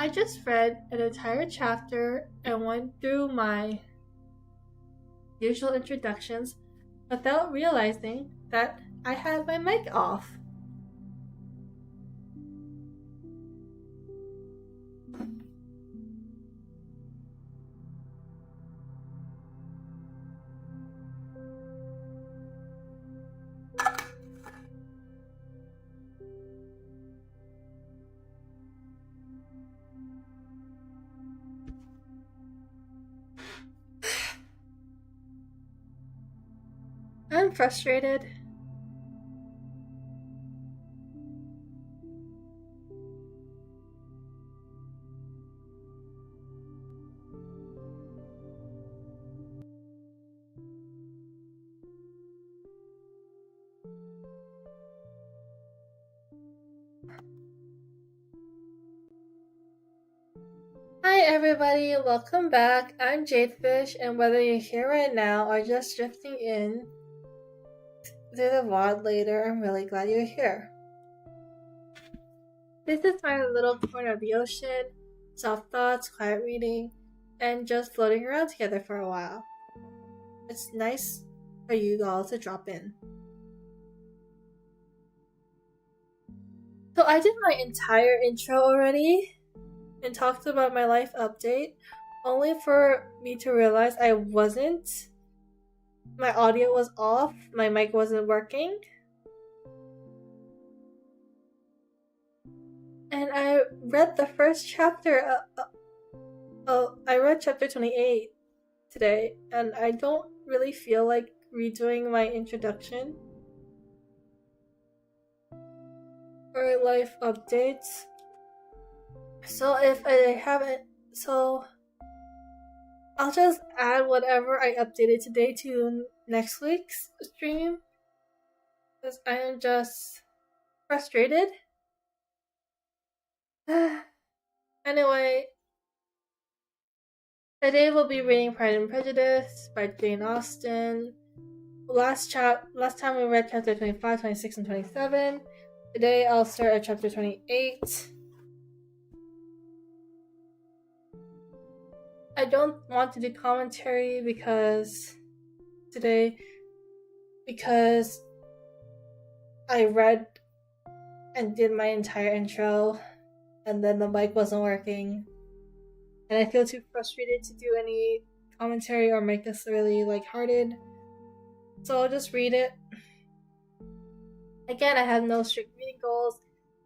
I just read an entire chapter and went through my usual introductions without realizing that I had my mic off. I'm frustrated. Hi everybody, welcome back. I'm Jade Fish, and whether you're here right now or just drifting in through the VOD later, I'm really glad you're here. This is my little corner of the ocean, soft thoughts, quiet reading, and just floating around together for a while. It's nice for you all to drop in. So I did my entire intro already and talked about my life update, only for me to realize I wasn't. My audio was off, my mic wasn't working. And I read the first chapter. I read chapter 28 today, and I don't really feel like redoing my introduction or life updates. So if I haven't, I'll just add whatever I updated today to next week's stream, because I am just frustrated. Anyway, today we'll be reading Pride and Prejudice by Jane Austen. Last time we read chapter 25, 26, and 27. Today I'll start at chapter 28. I don't want to do commentary because I read and did my entire intro, and then the mic wasn't working, and I feel too frustrated to do any commentary or make this really lighthearted, so I'll just read it. Again, I have no strict reading goals.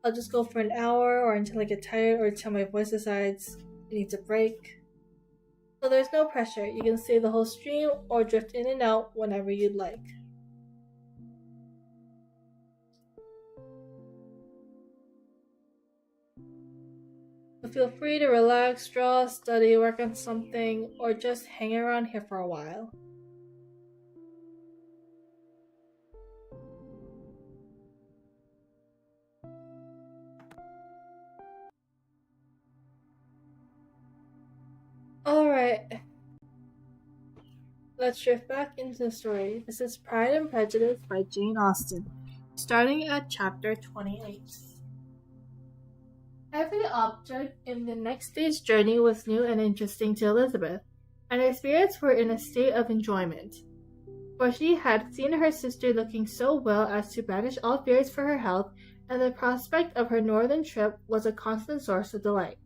I'll just go for an hour, or until I get tired, or until my voice decides it needs a break. So there's no pressure. You can stay the whole stream or drift in and out whenever you'd like. So feel free to relax, draw, study, work on something, or just hang around here for a while. Alright, let's drift back into the story. This is Pride and Prejudice by Jane Austen, starting at chapter 28. Every object in the next day's journey was new and interesting to Elizabeth, and her spirits were in a state of enjoyment, for she had seen her sister looking so well as to banish all fears for her health, and the prospect of her northern trip was a constant source of delight.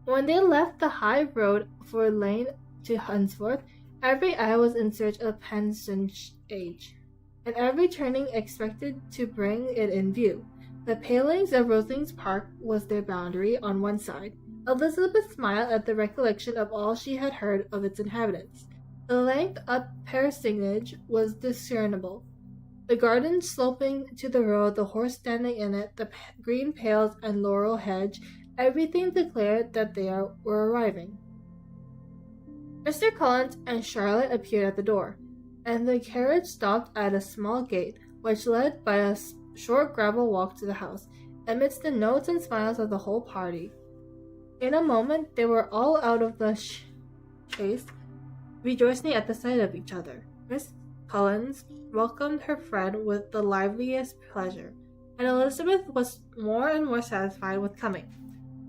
When they left the high road for Lane to Hunsford, every eye was in search of Age, and every turning expected to bring it in view. The palings of Rosling's Park was their boundary on one side. Elizabeth smiled at the recollection of all she had heard of its inhabitants. The length of parsonage was discernible. The garden sloping to the road, the horse standing in it, the green pales and laurel hedge, everything declared that they were arriving. Mr. Collins and Charlotte appeared at the door, and the carriage stopped at a small gate, which led by a short gravel walk to the house, amidst the notes and smiles of the whole party. In a moment they were all out of the chaise, rejoicing at the sight of each other. Miss Collins welcomed her friend with the liveliest pleasure, and Elizabeth was more and more satisfied with coming,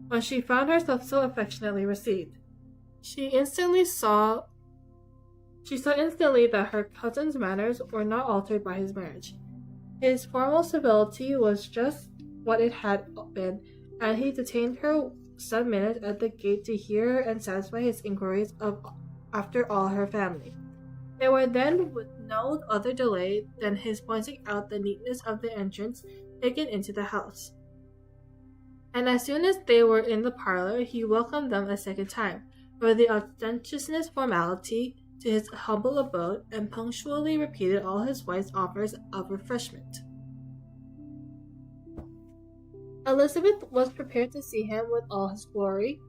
when she found herself so affectionately received. She saw instantly that her cousin's manners were not altered by his marriage. His formal civility was just what it had been, and he detained her some minutes at the gate to hear her and satisfy his inquiries after all her family. They were then, with no other delay than his pointing out the neatness of the entrance, taken into the house. And as soon as they were in the parlor, he welcomed them a second time, for the ostentatious formality to his humble abode and punctually repeated all his wife's offers of refreshment. Elizabeth was prepared to see him with all his glory,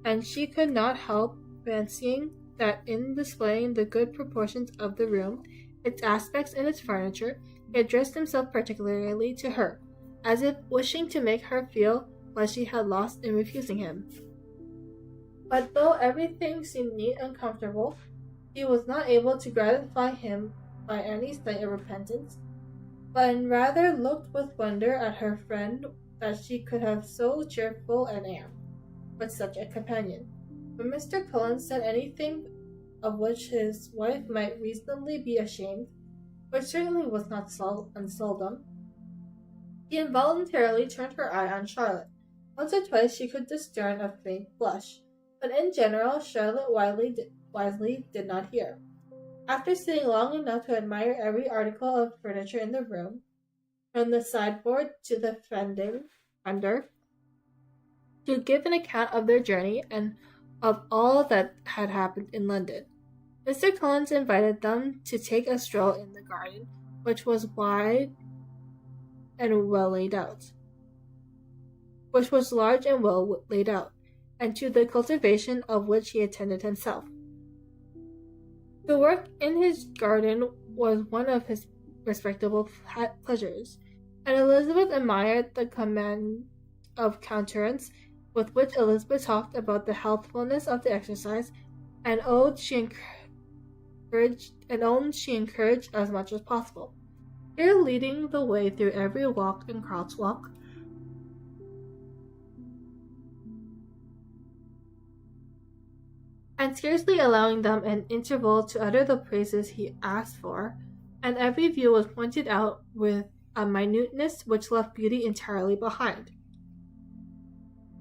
and she could not help fancying that in displaying the good proportions of the room, its aspects and its furniture, he addressed himself particularly to her, as if wishing to make her feel what she had lost in refusing him. But though everything seemed neat and comfortable, he was not able to gratify him by any sign of repentance, but rather looked with wonder at her friend that she could have so cheerful an air with such a companion. When Mr. Cullen said anything of which his wife might reasonably be ashamed, which certainly was not unseldom, he involuntarily turned her eye on Charlotte. Once or twice she could discern a faint blush, but in general Charlotte wisely did not hear. After sitting long enough to admire every article of furniture in the room, from the sideboard to the fender, to give an account of their journey and of all that had happened in London, Mr. Collins invited them to take a stroll in the garden, which was wide and well laid out, which was large and well laid out, and to the cultivation of which he attended himself. The work in his garden was one of his respectable pleasures, and Elizabeth admired the command of countenance with which Elizabeth talked about the healthfulness of the exercise, and owned she encouraged as much as possible, here leading the way through every walk and crosswalk, and scarcely allowing them an interval to utter the praises he asked for, and every view was pointed out with a minuteness which left beauty entirely behind.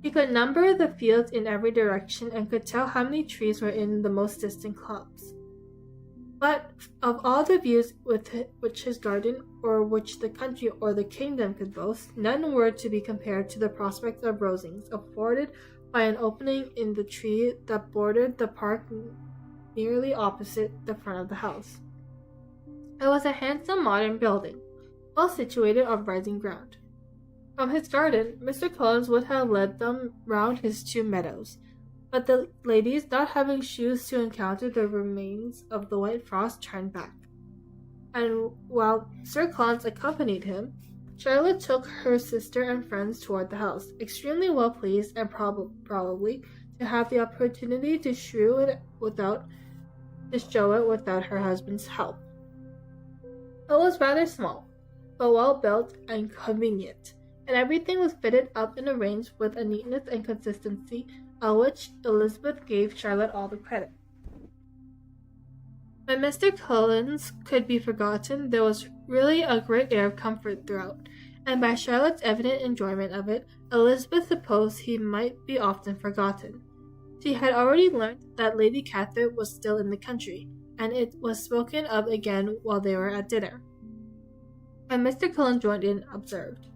He could number the fields in every direction and could tell how many trees were in the most distant clumps. But of all the views which his garden, or which the country or the kingdom could boast, none were to be compared to the prospect of rosings afforded by an opening in the tree that bordered the park nearly opposite the front of the house. It was a handsome modern building, well situated on rising ground. From his garden, Mr. Collins would have led them round his 2 meadows, but the ladies, not having shoes to encounter the remains of the white frost, turned back. And while Sir Collins accompanied him, Charlotte took her sister and friends toward the house, extremely well pleased and probably to have the opportunity to show it without her husband's help. It was rather small, but well built and convenient, and everything was fitted up and arranged with a neatness and consistency of which Elizabeth gave Charlotte all the credit. When Mr. Collins could be forgotten, there was really a great air of comfort throughout, and by Charlotte's evident enjoyment of it, Elizabeth supposed he might be often forgotten. She had already learnt that Lady Catherine was still in the country, and it was spoken of again while they were at dinner. And Mr. Cullen joined in, observed,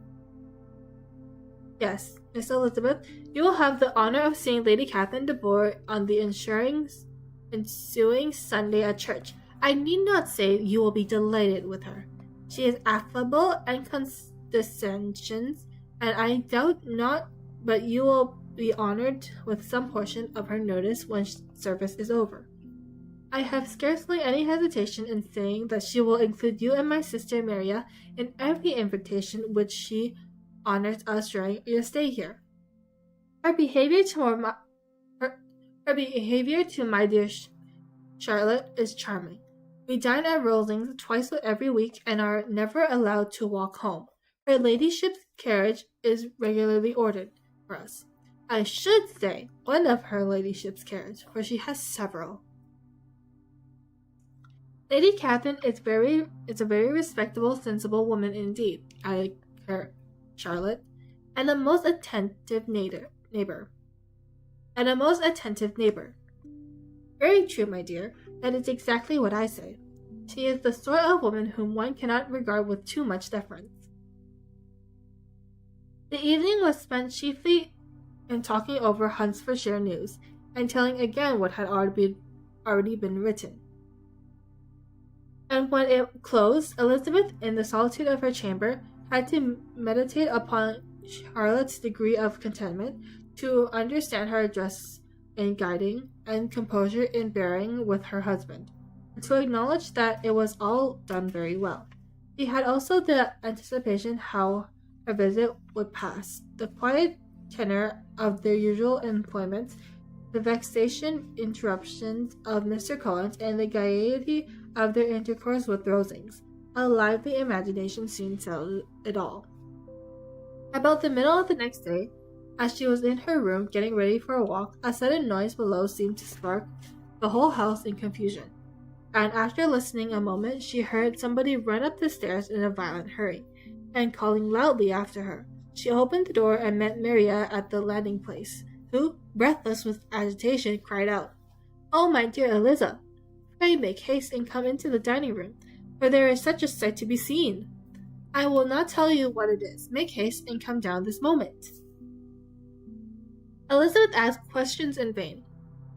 "Yes, Miss Elizabeth, you will have the honour of seeing Lady Catherine de Bourgh on the ensuing Sunday at church. I need not say you will be delighted with her. She is affable and condescending, and I doubt not but you will be honoured with some portion of her notice when service is over. I have scarcely any hesitation in saying that she will include you and my sister Maria in every invitation which she honours us during your stay here. Her behaviour to my dear Charlotte is charming. We dine at Rosings twice every week and are never allowed to walk home. Her ladyship's carriage is regularly ordered for us. I should say one of her ladyship's carriage, for she has several. Lady Catherine is a very respectable, sensible woman indeed," added Charlotte, "and a most attentive neighbour. Very true, my dear. That is exactly what I say. She is the sort of woman whom one cannot regard with too much deference." The evening was spent chiefly in talking over Hunsfordshire news, and telling again what had already been written. And when it closed, Elizabeth, in the solitude of her chamber, had to meditate upon Charlotte's degree of contentment, to understand her address in guiding, and composure in bearing with her husband, and to acknowledge that it was all done very well. She had also the anticipation how her visit would pass, the quiet tenor of their usual employments, the vexation interruptions of Mr. Collins, and the gaiety of their intercourse with Rosings. A lively imagination soon settled it all. About the middle of the next day, as she was in her room getting ready for a walk, a sudden noise below seemed to spark the whole house in confusion, and after listening a moment, she heard somebody run up the stairs in a violent hurry, and calling loudly after her. She opened the door and met Maria at the landing place, who, breathless with agitation, cried out, "Oh, my dear Eliza, pray make haste and come into the dining room, for there is such a sight to be seen. I will not tell you what it is. Make haste and come down this moment." Elizabeth asked questions in vain.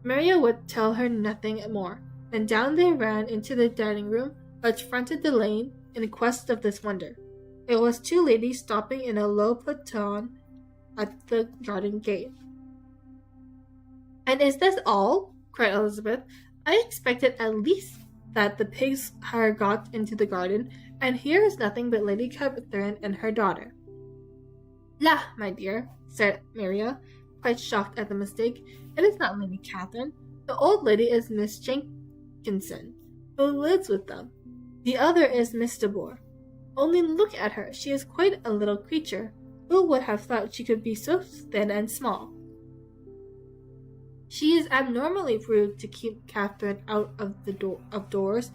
Maria would tell her nothing more, and down they ran into the dining room, which fronted the lane, in quest of this wonder. It was two ladies stopping in a low phaeton at the garden gate. "And is this all?" cried Elizabeth. "I expected at least that the pigs had got into the garden, and here is nothing but Lady Catherine and her daughter." "La, my dear," said Maria, quite shocked at the mistake, "it is not Lady Catherine. The old lady is Miss Jenkinson, who lives with them. The other is Miss de Bourgh. Only look at her. She is quite a little creature. Who would have thought she could be so thin and small? She is abnormally rude to keep Catherine out of of doors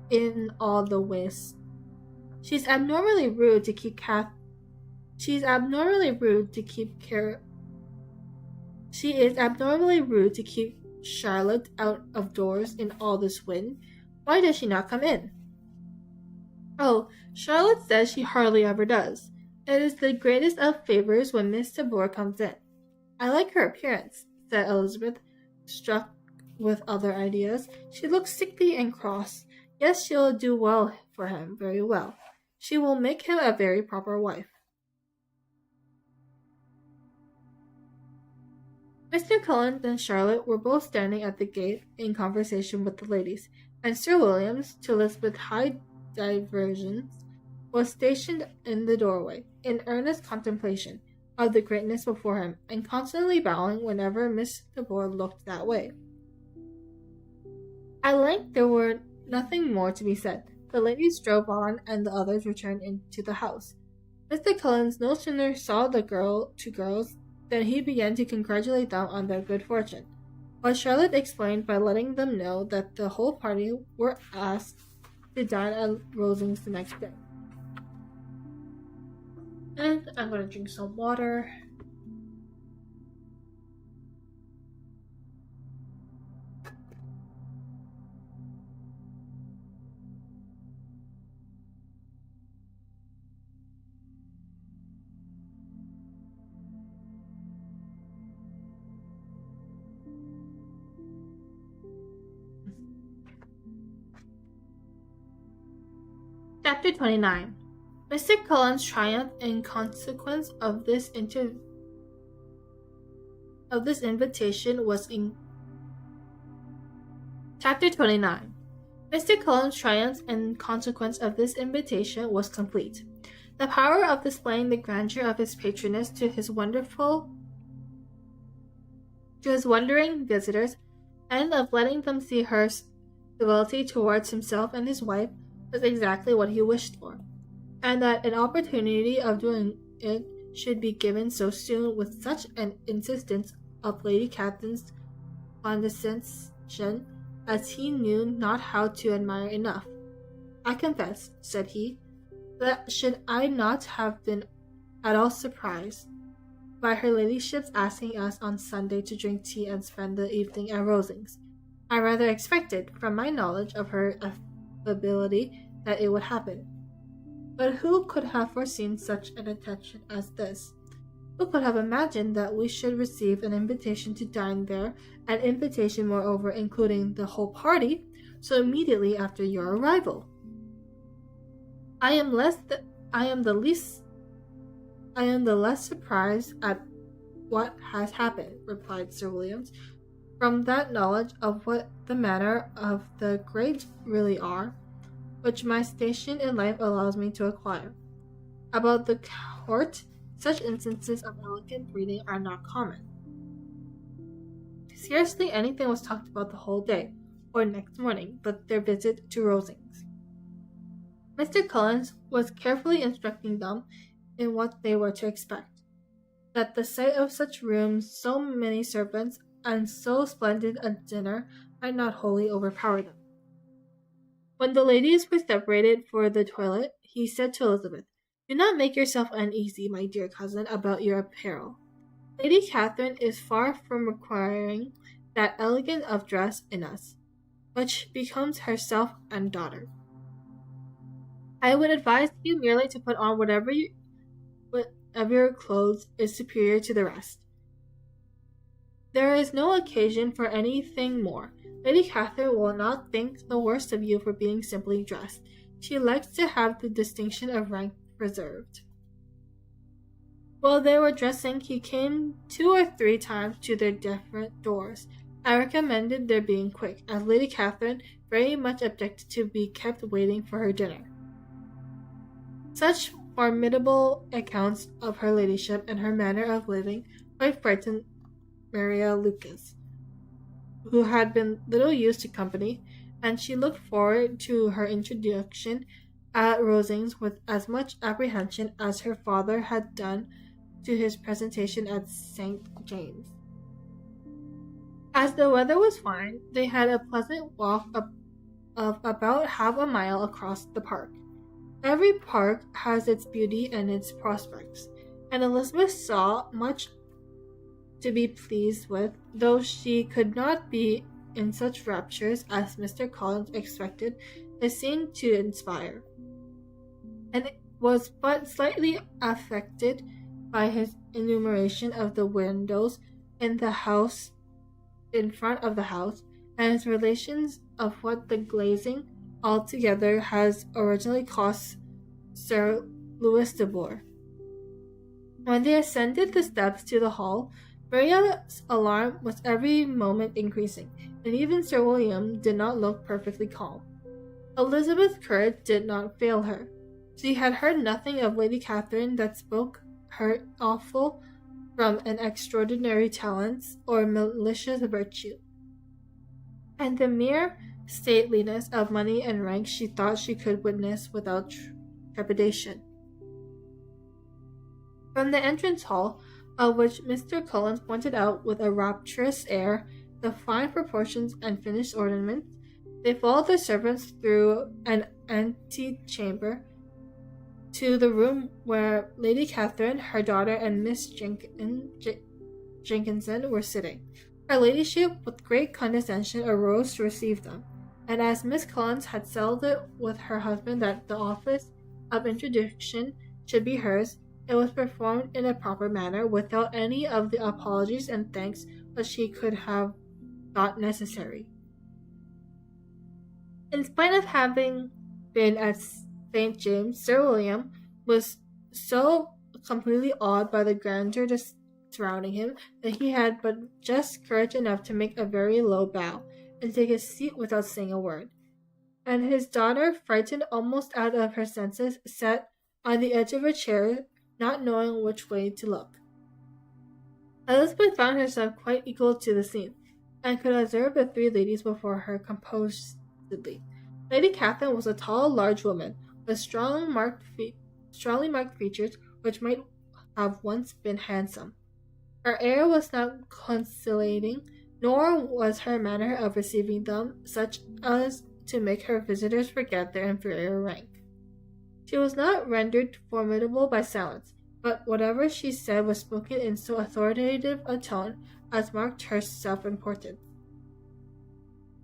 in all the ways. She's abnormally rude to keep She is abnormally rude to keep Charlotte out of doors in all this wind. Why does she not come in?" "Oh, Charlotte says she hardly ever does. It is the greatest of favors when Miss de Bourgh comes in. I like her appearance," said Elizabeth, struck with other ideas. "She looks sickly and cross. Yes, she will do well for him, very well. She will make him a very proper wife." Mr. Collins and Charlotte were both standing at the gate in conversation with the ladies, and Sir Williams, to Elizabeth's high diversions, was stationed in the doorway, in earnest contemplation of the greatness before him, and constantly bowing whenever Miss de Bourgh looked that way. At length there were nothing more to be said. The ladies drove on, and the others returned into the house. Mr. Collins no sooner saw the two girls than he began to congratulate them on their good fortune, but Charlotte explained by letting them know that the whole party were asked to dine at Rosings the next day. And I'm going to drink some water. Chapter 29. Mr. Cullen's triumph in consequence of this invitation was in. Chapter 29. Mr. Cullen's triumph in consequence of this invitation was complete. The power of displaying the grandeur of his patroness to his wondering visitors, and of letting them see her civility towards himself and his wife, was exactly what he wished for, and that an opportunity of doing it should be given so soon with such an insistence of Lady Catherine's condescension as he knew not how to admire enough. "I confess," said he, "that should I not have been at all surprised by her ladyship's asking us on Sunday to drink tea and spend the evening at Rosings, I rather expected, from my knowledge of her affability, that it would happen. But who could have foreseen such an attention as this? Who could have imagined that we should receive an invitation to dine there, an invitation moreover including the whole party, so immediately after your arrival? I am less th- I am the least I am the less surprised at what has happened, replied Sir Williams, from that knowledge of what the manner of the great really are, which my station in life allows me to acquire. About the court, such instances of elegant breeding are not common. Scarcely anything was talked about the whole day, or next morning, but their visit to Rosings. Mr. Collins was carefully instructing them in what they were to expect, that the sight of such rooms, so many servants, and so splendid a dinner might not wholly overpower them. When the ladies were separated for the toilet, he said to Elizabeth, "Do not make yourself uneasy, my dear cousin, about your apparel. Lady Catherine is far from requiring that elegance of dress in us, which becomes herself and daughter. I would advise you merely to put on whatever your clothes is superior to the rest. There is no occasion for anything more. Lady Catherine will not think the worse of you for being simply dressed. She likes to have the distinction of rank preserved." While they were dressing, he came 2 or 3 times to their different doors. I recommended their being quick, as Lady Catherine very much objected to be kept waiting for her dinner. Such formidable accounts of her ladyship and her manner of living quite frightened Maria Lucas, who had been little used to company, and she looked forward to her introduction at Rosings with as much apprehension as her father had done to his presentation at St. James. As the weather was fine, they had a pleasant walk of about half a mile across the park. Every park has its beauty and its prospects, and Elizabeth saw much to be pleased with, though she could not be in such raptures as Mr. Collins expected the scene to inspire, and was but slightly affected by his enumeration of the windows in the house in front of the house, and his relations of what the glazing altogether has originally cost Sir Louis de Bourgh. When they ascended the steps to the hall, Maria's alarm was every moment increasing, and even Sir William did not look perfectly calm. Elizabeth's courage did not fail her. She had heard nothing of Lady Catherine that spoke her awful from an extraordinary talents or malicious virtue, and the mere stateliness of money and rank she thought she could witness without trepidation. From the entrance hall, of which Mr. Collins pointed out with a rapturous air the fine proportions and finished ornaments, they followed the servants through an antechamber to the room where Lady Catherine, her daughter, and Miss Jenkinson were sitting. Her ladyship, with great condescension, arose to receive them, and as Miss Collins had settled it with her husband that the office of introduction should be hers, it was performed in a proper manner, without any of the apologies and thanks which she could have thought necessary. In spite of having been at St. James, Sir William was so completely awed by the grandeur surrounding him that he had but just courage enough to make a very low bow and take his seat without saying a word. And his daughter, frightened almost out of her senses, sat on the edge of her chair, not knowing which way to look. Elizabeth found herself quite equal to the scene, and could observe the 3 ladies before her composedly. Lady Catherine was a tall, large woman, with strongly marked features which might have once been handsome. Her air was not conciliating, nor was her manner of receiving them such as to make her visitors forget their inferior rank. She was not rendered formidable by silence, but whatever she said was spoken in so authoritative a tone as marked her self-importance,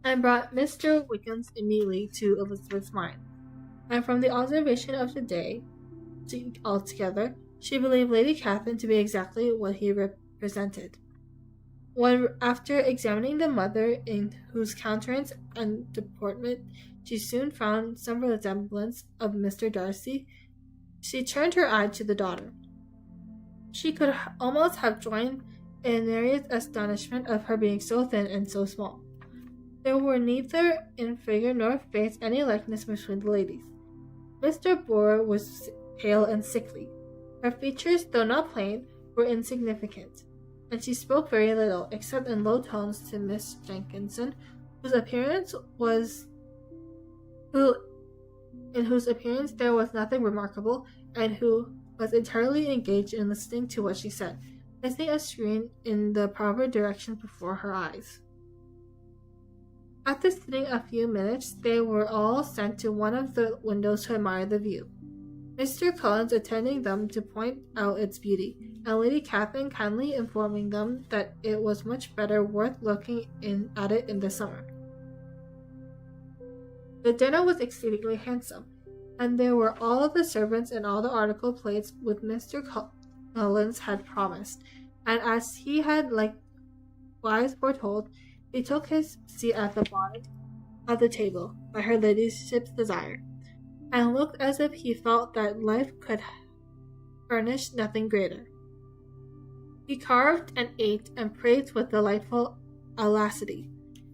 and brought Mr. Wickens immediately to Elizabeth's mind, and from the observation of the day altogether, she believed Lady Catherine to be exactly what he represented. When, after examining the mother, in whose countenance and deportment she soon found some resemblance of Mr. Darcy, she turned her eye to the daughter. She could almost have joined in Mary's astonishment of her being so thin and so small. There were neither in figure nor face any likeness between the ladies. Mr. Bohr was pale and sickly. Her features, though not plain, were insignificant, and she spoke very little, except in low tones to Miss Jenkinson, in whose appearance there was nothing remarkable, and who was entirely engaged in listening to what she said, placing a screen in the proper direction before her eyes. After sitting a few minutes, they were all sent to one of the windows to admire the view, Mr. Collins attending them to point out its beauty, and Lady Catherine kindly informing them that it was much better worth looking at it in the summer. The dinner was exceedingly handsome, and there were all the servants and all the article plates which Mr. Collins had promised, and as he had likewise foretold, he took his seat at the bottom of the table, by her ladyship's desire, and looked as if he felt that life could furnish nothing greater. He carved and ate and praised with delightful alacrity,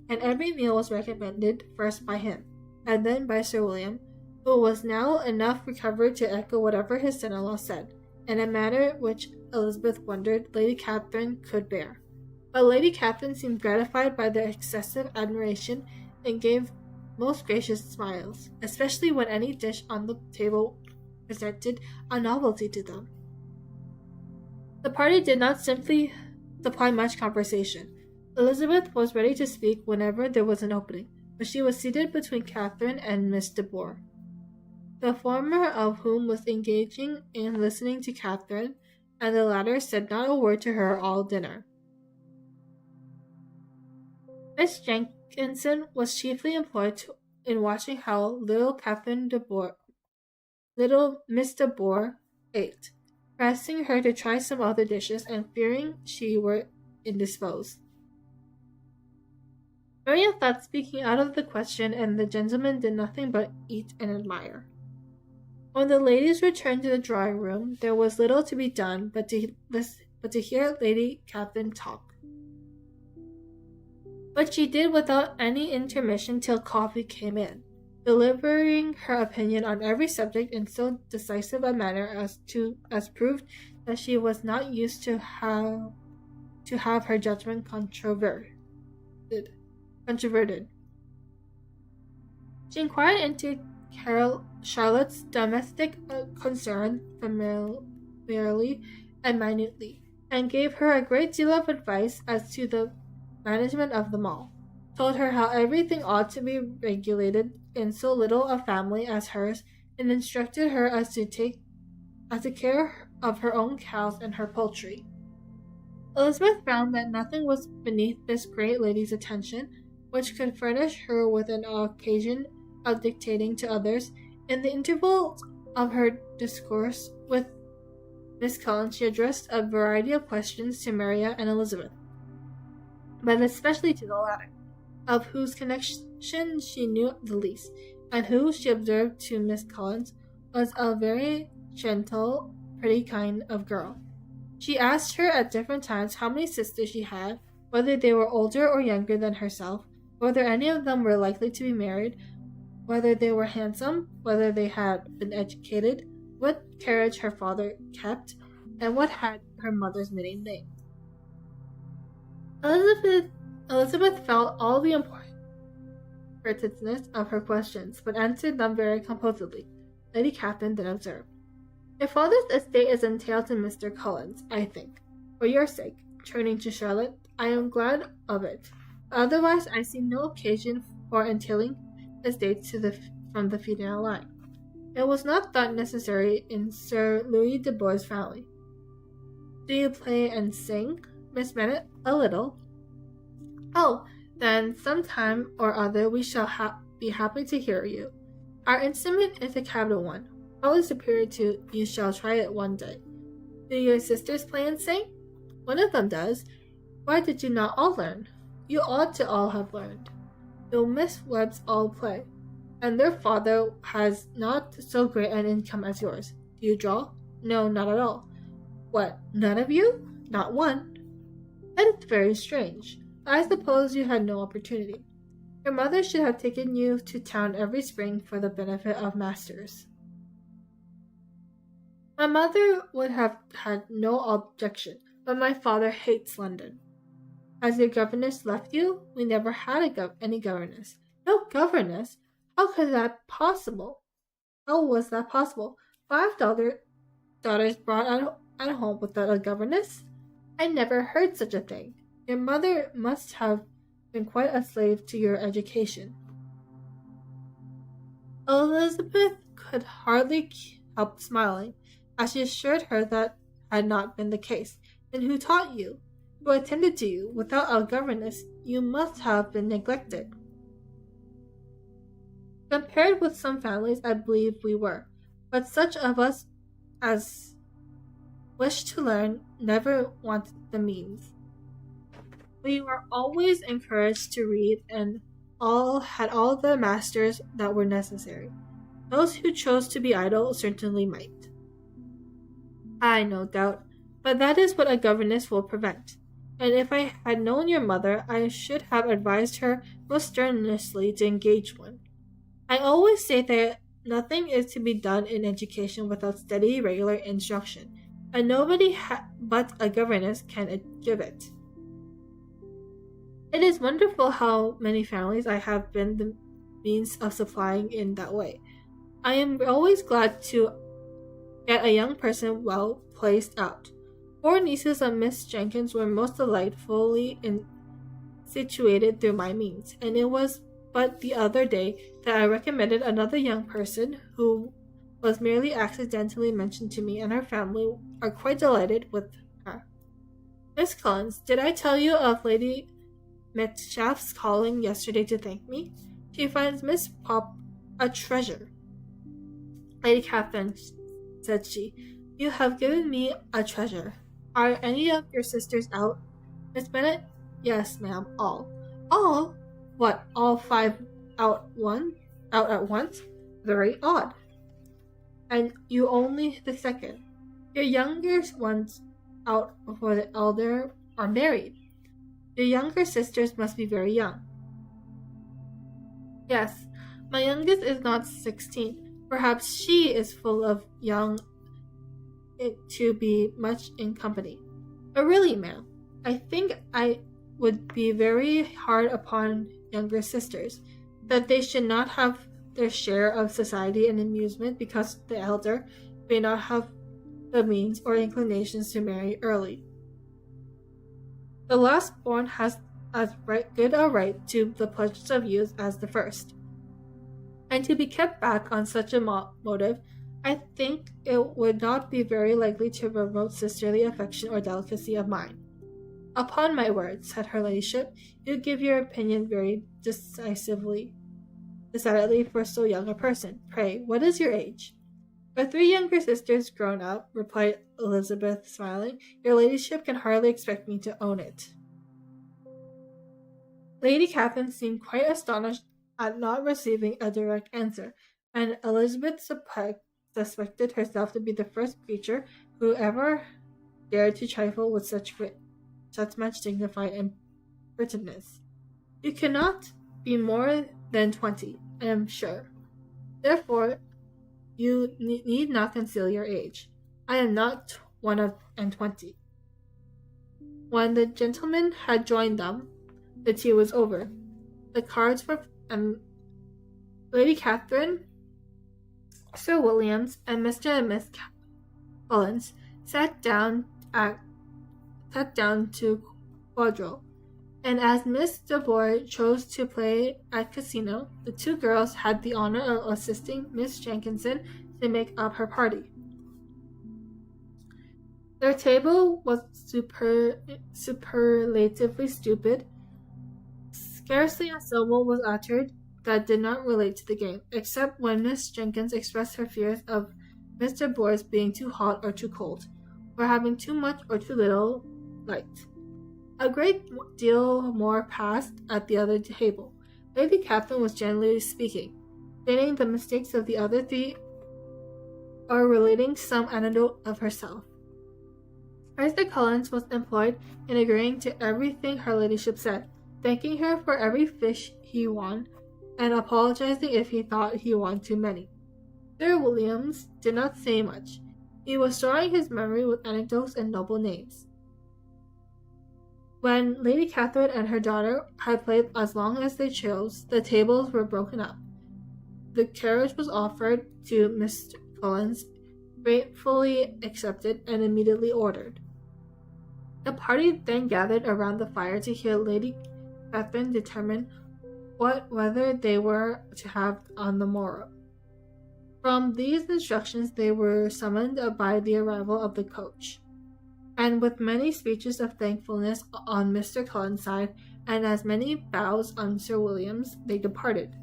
and every meal was recommended first by him, and then by Sir William, who was now enough recovered to echo whatever his son-in-law said, in a manner which Elizabeth wondered Lady Catherine could bear. But Lady Catherine seemed gratified by their excessive admiration, and gave most gracious smiles, especially when any dish on the table presented a novelty to them. The party did not simply supply much conversation. Elizabeth was ready to speak whenever there was an opening, but she was seated between Catherine and Miss de Bourgh, the former of whom was engaging in listening to Catherine, and the latter said not a word to her all dinner. Miss Jenkinson was chiefly employed in watching how little Miss de Bourgh ate, pressing her to try some other dishes, and fearing she were indisposed. Maria thought speaking out of the question, and the gentlemen did nothing but eat and admire. When the ladies returned to the drawing-room, there was little to be done but to hear Lady Catherine talk. But she did without any intermission till coffee came in, delivering her opinion on every subject in so decisive a manner as proved that she was not used to have her judgment controverted. She inquired into Charlotte's domestic concern familiarly and minutely, and gave her a great deal of advice as to the management of them all, told her how everything ought to be regulated in so little a family as hers, and instructed her as to care of her own cows and her poultry. Elizabeth found that nothing was beneath this great lady's attention which could furnish her with an occasion of dictating to others. In the intervals of her discourse with Miss Collins, she addressed a variety of questions to Maria and Elizabeth, but especially to the latter, of whose connection she knew the least, and who, she observed to Miss Collins, was a very gentle, pretty kind of girl. She asked her at different times how many sisters she had, whether they were older or younger than herself, whether any of them were likely to be married, whether they were handsome, whether they had been educated, what carriage her father kept, and what had her mother's maiden name. Elizabeth felt all the importance of her questions, but answered them very composedly. Lady Catherine then observed, "Your father's estate is entailed to Mr. Collins, I think. For your sake," turning to Charlotte, "I am glad of it. Otherwise, I see no occasion for entailing estates from the female line. It was not thought necessary in Sir Louis de Bourgh's family." "Do you play and sing, Miss Bennet?" "A little." "Oh, then some time or other we shall be happy to hear you. Our instrument is a capital one, probably superior to you shall try it one day. Do your sisters play and sing?" "One of them does." Why did you not all learn? You ought to all have learned. You'll miss Webb's all play, and their father has not so great an income as yours. Do you draw? No, not at all. What, none of you? Not one. That is very strange. I suppose you had no opportunity. Your mother should have taken you to town every spring for the benefit of masters. My mother would have had no objection, but my father hates London. Has your governess left you? We never had any governess. No governess? How could that possible? How was that possible? 5 daughters brought at home without a governess? I never heard such a thing. Your mother must have been quite a slave to your education. Elizabeth could hardly help smiling, as she assured her that had not been the case. Then who taught you? Who attended to you? Without a governess, you must have been neglected. Compared with some families, I believe we were, but such of us as wished to learn never wanted the means. We were always encouraged to read and had all the masters that were necessary. Those who chose to be idle certainly might. I no doubt, but that is what a governess will prevent. And if I had known your mother, I should have advised her most strenuously to engage one. I always say that nothing is to be done in education without steady, regular instruction, and nobody but a governess can give it. It is wonderful how many families I have been the means of supplying in that way. I am always glad to get a young person well placed out. 4 nieces of Miss Jenkins were most delightfully situated through my means, and it was but the other day that I recommended another young person who was merely accidentally mentioned to me, and her family are quite delighted with her. Miss Collins, did I tell you of Lady Metcalfe's calling yesterday to thank me? She finds Miss Pop a treasure. Lady Catherine, said she, you have given me a treasure. Are any of your sisters out? Miss Bennet? Yes, ma'am, all. All? What, all 5 out at once? Very odd. And you only the second. Your younger ones out before the elder are married. Your younger sisters must be very young. Yes, my youngest is not 16. Perhaps she is full of young to be much in company. But really, ma'am, I think I would be very hard upon younger sisters, that they should not have their share of society and amusement because the elder may not have the means or inclinations to marry early. The last born has as good a right to the pleasures of youth as the first, and to be kept back on such a motive, I think it would not be very likely to promote sisterly affection or delicacy of mind. Upon my word, said her ladyship, you give your opinion very decidedly for so young a person. Pray, what is your age? Our 3 younger sisters grown up, replied Elizabeth, smiling. Your ladyship can hardly expect me to own it. Lady Catherine seemed quite astonished at not receiving a direct answer, and Elizabeth suspected herself to be the first creature who ever dared to trifle with such much dignified impertinence. You cannot be more than 20, I am sure. Therefore, you need not conceal your age. I am not 21. When the gentlemen had joined them, the tea was over. The cards were, and Lady Catherine, Sir Williams, and Mr. and Miss Collins sat down to quadrille, and as Miss de Bourgh chose to play at casino, the 2 girls had the honor of assisting Miss Jenkinson to make up her party. Their table was superlatively stupid. Scarcely a syllable was uttered that did not relate to the game, except when Miss Jenkins expressed her fears of Mr. Bourgh's being too hot or too cold, or having too much or too little light. A great deal more passed at the other table. Lady Catherine was generally speaking, stating the mistakes of the other three or relating some anecdote of herself. Mr. Collins was employed in agreeing to everything her ladyship said, thanking her for every fish he won, and apologizing if he thought he won too many. Sir Williams did not say much. He was storing his memory with anecdotes and noble names. When Lady Catherine and her daughter had played as long as they chose, the tables were broken up. The carriage was offered to Mr. Collins, gratefully accepted, and immediately ordered. The party then gathered around the fire to hear Lady Catherine determine what weather they were to have on the morrow. From these instructions they were summoned by the arrival of the coach, and with many speeches of thankfulness on Mr. Collins' side and as many bows on Sir William's, they departed.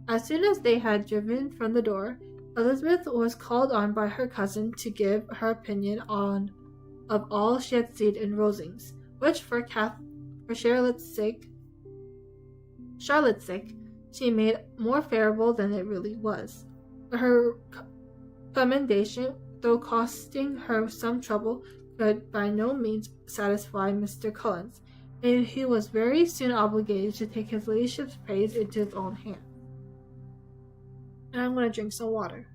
As soon as they had driven from the door, Elizabeth was called on by her cousin to give her opinion of all she had seen in Rosings, which for Charlotte's sake, she made more favorable than it really was. Her commendation, though costing her some trouble, could by no means satisfy Mr. Collins, and he was very soon obligated to take his ladyship's praise into his own hands. And I'm going to drink some water.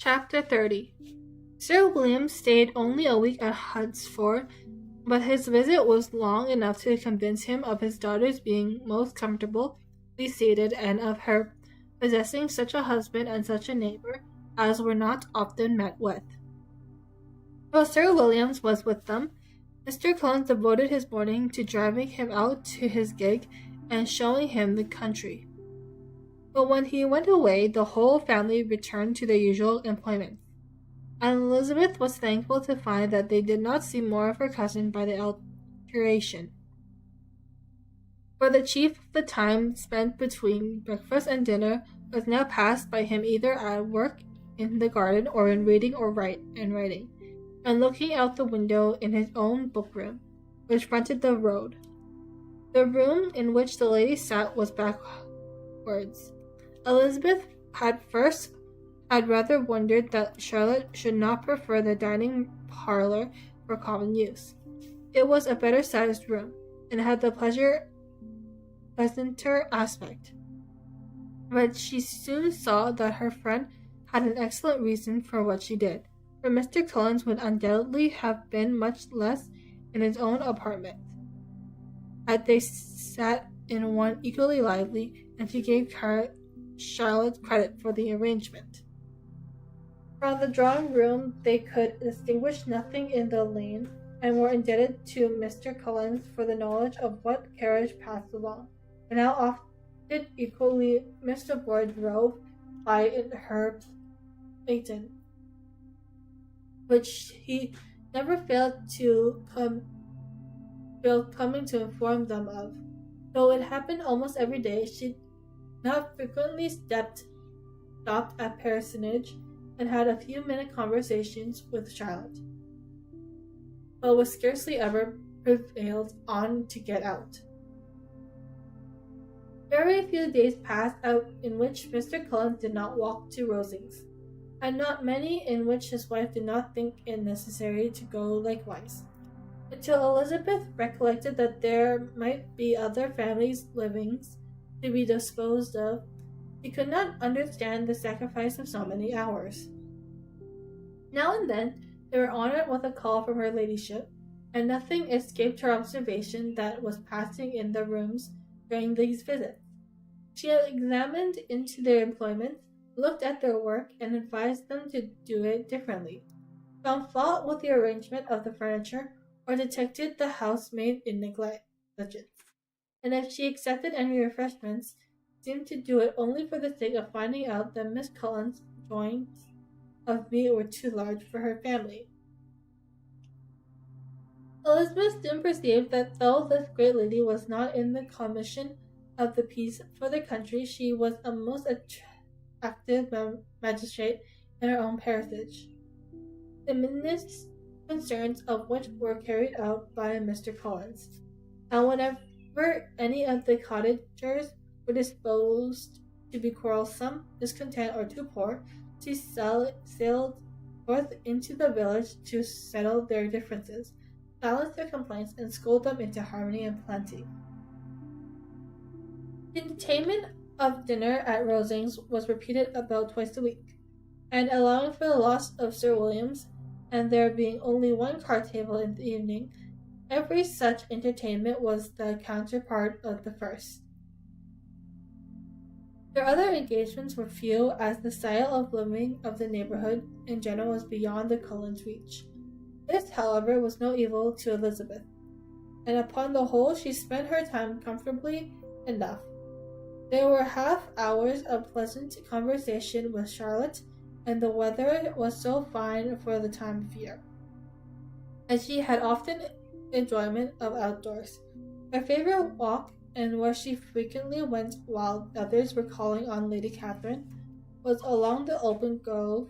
Chapter 30. Sir William stayed only a week at Hunsford, but his visit was long enough to convince him of his daughter's being most comfortably seated and of her possessing such a husband and such a neighbor as were not often met with. While Sir Williams was with them, Mr. Collins devoted his morning to driving him out to his gig and showing him the country. But when he went away, the whole family returned to their usual employments, and Elizabeth was thankful to find that they did not see more of her cousin by the alteration. For the chief of the time spent between breakfast and dinner was now passed by him either at work in the garden or in reading or writing, and looking out the window in his own book-room, which fronted the road. The room in which the lady sat was backwards. Elizabeth had rather wondered that Charlotte should not prefer the dining parlor for common use. It was a better sized room, and had the pleasanter aspect. But she soon saw that her friend had an excellent reason for what she did, for Mr. Collins would undoubtedly have been much less in his own apartment had they sat in one equally lively, and she gave Charlotte credit for the arrangement. From the drawing-room they could distinguish nothing in the lane, and were indebted to Mr. Collins for the knowledge of what carriage passed along, and how often equally Mr. Boyd drove by in her phaeton, which he never failed coming to inform them of. Though it happened almost every day, she not frequently stopped at parsonage and had a few-minute conversations with Charlotte, but was scarcely ever prevailed on to get out. Very few days passed out in which Mr. Collins did not walk to Rosings, and not many in which his wife did not think it necessary to go likewise, until Elizabeth recollected that there might be other families' livings to be disposed of. She could not understand the sacrifice of so many hours. Now and then, They were honoured with a call from her ladyship, and nothing escaped her observation that was passing in the rooms during these visits. She had examined into their employment, looked at their work, and advised them to do it differently, found fault with the arrangement of the furniture, or detected the housemaid in negligence. And if she accepted any refreshments, seemed to do it only for the sake of finding out that Miss Cullen's joints of meat were too large for her family. Elizabeth soon perceived that though this great lady was not in the commission of the peace for the country, she was a most active magistrate in her own parisage, the ministerial concerns of which were carried out by Mr. Collins. And whenever any of the cottagers were disposed to be quarrelsome, discontent, or too poor, she sailed forth into the village to settle their differences, silence their complaints, and scold them into harmony and plenty. The entertainment of dinner at Rosings was repeated about twice a week, and allowing for the loss of Sir William's, and there being only one card table in the evening, every such entertainment was the counterpart of the first. Their other engagements were few, as the style of living of the neighbourhood in general was beyond the Cullens' reach. This, however, was no evil to Elizabeth, and upon the whole she spent her time comfortably enough. There were half hours of pleasant conversation with Charlotte, and the weather was so fine for the time of year, and she had often enjoyment of outdoors. Her favourite walk, and where she frequently went while others were calling on Lady Catherine, was along the open grove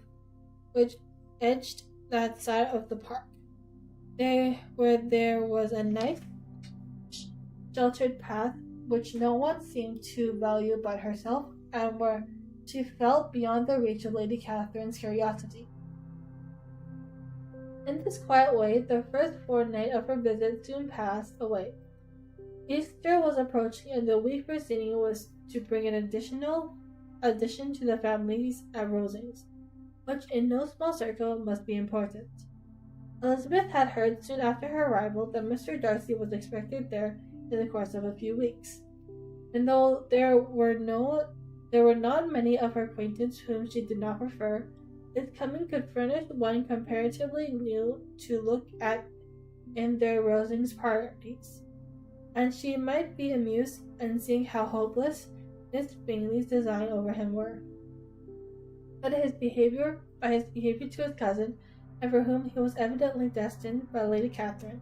which edged that side of the park, where there was a nice sheltered path which no one seemed to value but herself, and where she felt beyond the reach of Lady Catherine's curiosity. In this quiet way, the first fortnight of her visit soon passed away. Easter was approaching, and the week preceding was to bring an addition to the families at Rosings, which in no small circle must be important. Elizabeth had heard soon after her arrival that Mr. Darcy was expected there in the course of a few weeks, and though there were not many of her acquaintance whom she did not prefer, his coming could furnish one comparatively new to look at in their Rosings parties, and she might be amused in seeing how hopeless Miss Bingley's design over him were. But by his behaviour to his cousin, and for whom he was evidently destined by Lady Catherine,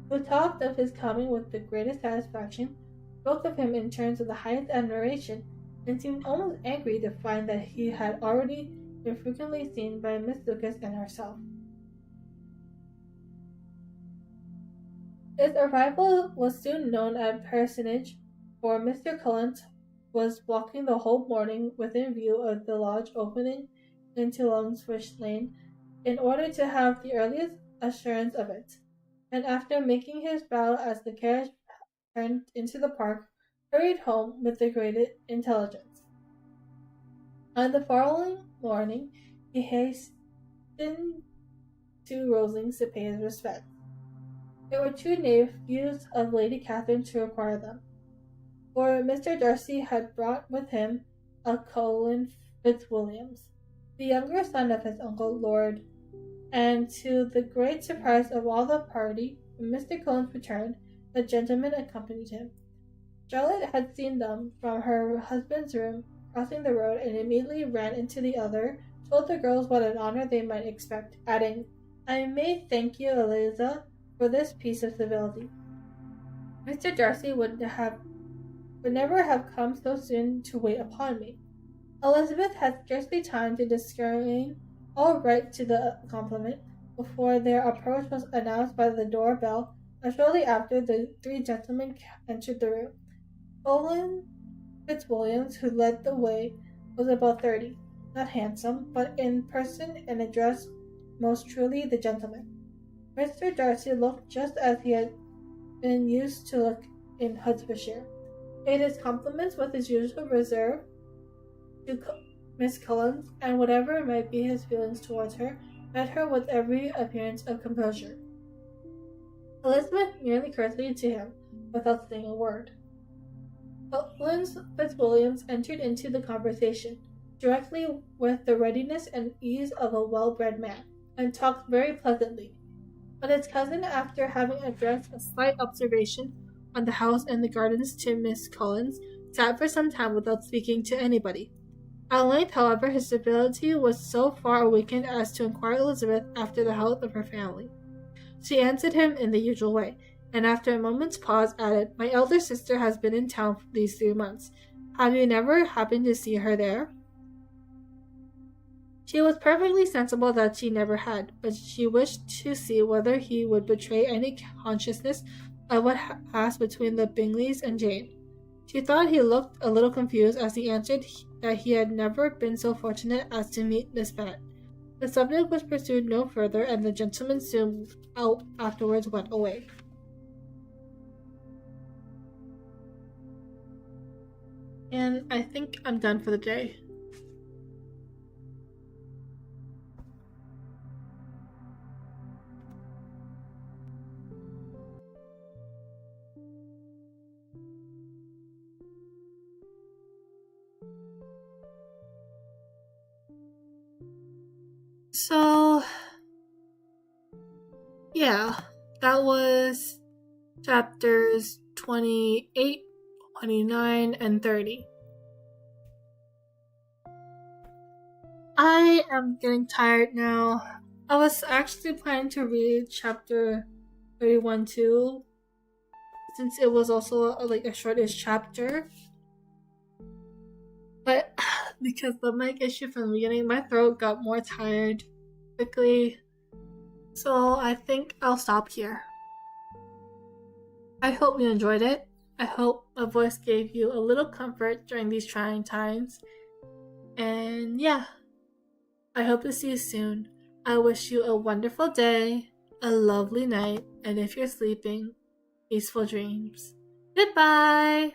who talked of his coming with the greatest satisfaction, spoke of him in terms of the highest admiration, and seemed almost angry to find that he had already been frequently seen by Miss Lucas and herself. His arrival was soon known at parsonage, for Mr. Cullen was walking the whole morning within view of the lodge opening into Longswitch Lane, in order to have the earliest assurance of it, and after making his bow as the carriage turned into the park, hurried home with the greatest intelligence. On the following morning, he hastened to Rosings to pay his respects. There were two nephews of Lady Catherine to require them, for Mr. Darcy had brought with him a Colin Fitzwilliams, the younger son of his uncle Lord, and to the great surprise of all the party, when Mr. Collins returned, the gentleman accompanied him. Charlotte had seen them from her husband's room crossing the road, and immediately ran into the other, told the girls what an honour they might expect, adding, "I may thank you, Eliza, for this piece of civility. Mr. Darcy would never have come so soon to wait upon me." Elizabeth had scarcely time to discern all right to the compliment before their approach was announced by the door bell, and shortly after the three gentlemen entered the room. Colin Fitzwilliams, who led the way, was about 30, not handsome, but in person and address most truly the gentleman. Mr. Darcy looked just as he had been used to look in Hertfordshire, paid his compliments with his usual reserve to Miss Collins, and whatever might be his feelings towards her, met her with every appearance of composure. Elizabeth merely curtsied to him without saying a word. But Fitzwilliams entered into the conversation directly with the readiness and ease of a well-bred man, and talked very pleasantly. But his cousin, after having addressed a slight observation on the house and the gardens to Miss Collins, sat for some time without speaking to anybody. At length, however, his civility was so far awakened as to inquire Elizabeth after the health of her family. She answered him in the usual way, and after a moment's pause added, "My elder sister has been in town for these 3 months. Have you never happened to see her there?" She was perfectly sensible that she never had, but she wished to see whether he would betray any consciousness of what passed between the Bingleys and Jane. She thought he looked a little confused as he answered that he had never been so fortunate as to meet Miss Bennet. The subject was pursued no further, and the gentleman soon afterwards went away. And I think I'm done for the day. So, yeah, that was chapters 28, 29, and 30. I am getting tired now. I was actually planning to read chapter 31 too, since it was also a shortish chapter. But because the mic issue from the beginning, my throat got more tired quickly. So I think I'll stop here. I hope you enjoyed it. I hope my voice gave you a little comfort during these trying times. And yeah, I hope to see you soon. I wish you a wonderful day, a lovely night, and if you're sleeping, peaceful dreams. Goodbye!